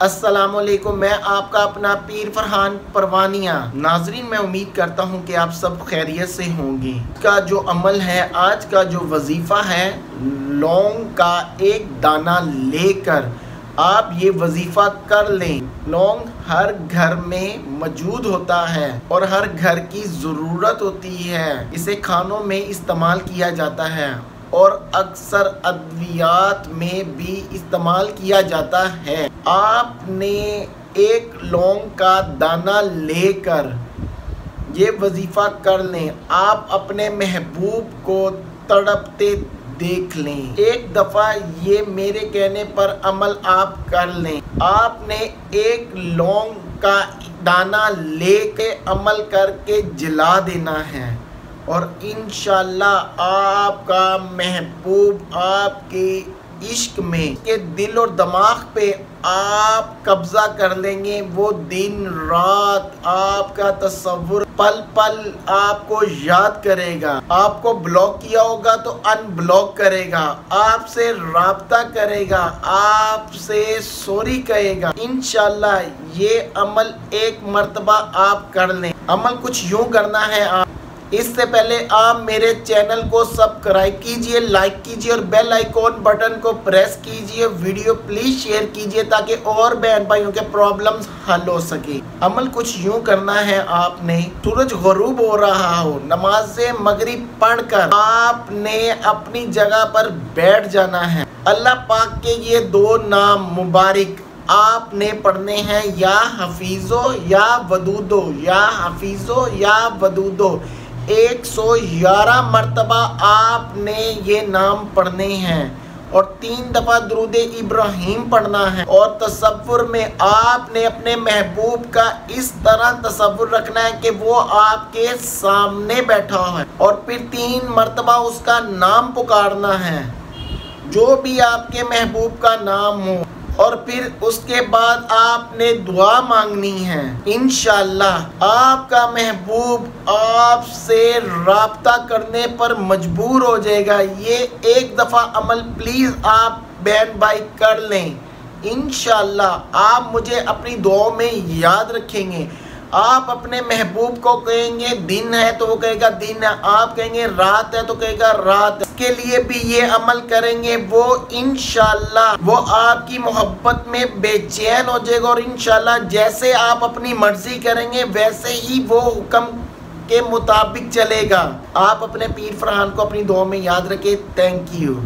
السلام علیکم، میں آپ کا اپنا پیر فرحان پروانیہ۔ ناظرین، میں امید کرتا ہوں کہ آپ سب خیریت سے ہوں گے۔ آج کا جو عمل ہے، آج کا جو وظیفہ ہے، لونگ کا ایک دانہ لے کر آپ یہ وظیفہ کر لیں۔ لونگ ہر گھر میں موجود ہوتا ہے اور ہر گھر کی ضرورت ہوتی ہے۔ اسے کھانوں میں استعمال کیا جاتا ہے اور اکثر ادویات میں بھی استعمال کیا جاتا ہے۔ آپ نے ایک لونگ کا دانہ لے کر یہ وظیفہ کر لیں۔ آپ اپنے محبوب کو تڑپتے دیکھ لیں۔ ایک دفعہ یہ میرے کہنے پر عمل آپ کر لیں۔ آپ نے ایک لونگ کا دانہ لے کے عمل کر کے جلا دینا ہے اور انشاءاللہ آپ کا محبوب آپ کے عشق میں کے دل اور دماغ پہ آپ قبضہ کر لیں گے۔ وہ دن رات آپ کا تصور پل پل آپ کو یاد کرے گا۔ آپ کو بلاک کیا ہوگا تو ان بلاک کرے گا، آپ سے رابطہ کرے گا، آپ سے سوری کہے گا۔ انشاءاللہ یہ عمل ایک مرتبہ آپ کر لیں۔ عمل کچھ یوں کرنا ہے، اس سے پہلے آپ میرے چینل کو سبسکرائب کیجئے، لائک کیجئے اور بیل آئیکن بٹن کو پریس کیجئے۔ ویڈیو پلیز شیئر کیجئے تاکہ اور بہن بھائیوں کے پرابلمز حل ہو سکے۔ عمل کچھ یوں کرنا ہے، آپ نے سورج غروب ہو رہا ہو، نماز مغرب پڑھ کر آپ نے اپنی جگہ پر بیٹھ جانا ہے۔ اللہ پاک کے یہ دو نام مبارک آپ نے پڑھنے ہیں، یا حفیظو یا ودودو، یا حفیظو یا ودودو۔ 111 مرتبہ آپ نے یہ نام پڑھنے ہیں اور 3 دفعہ درود ابراہیم پڑھنا ہے۔ اور تصور میں آپ نے اپنے محبوب کا اس طرح تصور رکھنا ہے کہ وہ آپ کے سامنے بیٹھا ہے اور پھر 3 مرتبہ اس کا نام پکارنا ہے، جو بھی آپ کے محبوب کا نام ہو، اور پھر اس کے بعد آپ نے دعا مانگنی ہے۔ انشاءاللہ آپ کا محبوب آپ سے رابطہ کرنے پر مجبور ہو جائے گا۔ یہ ایک دفعہ عمل پلیز آپ بہن بھائی کر لیں۔ انشاءاللہ آپ مجھے اپنی دعاؤں میں یاد رکھیں گے۔ آپ اپنے محبوب کو کہیں گے دن ہے تو وہ کہے گا دن ہے، آپ کہیں گے رات ہے تو کہے گا رات ہے۔ اس کے لیے بھی یہ عمل کریں گے، وہ انشاءاللہ وہ آپ کی محبت میں بے چین ہو جائے گا اور انشاءاللہ جیسے آپ اپنی مرضی کریں گے ویسے ہی وہ حکم کے مطابق چلے گا۔ آپ اپنے پیر فرحان کو اپنی دعاؤں میں یاد رکھیں۔ Thank you.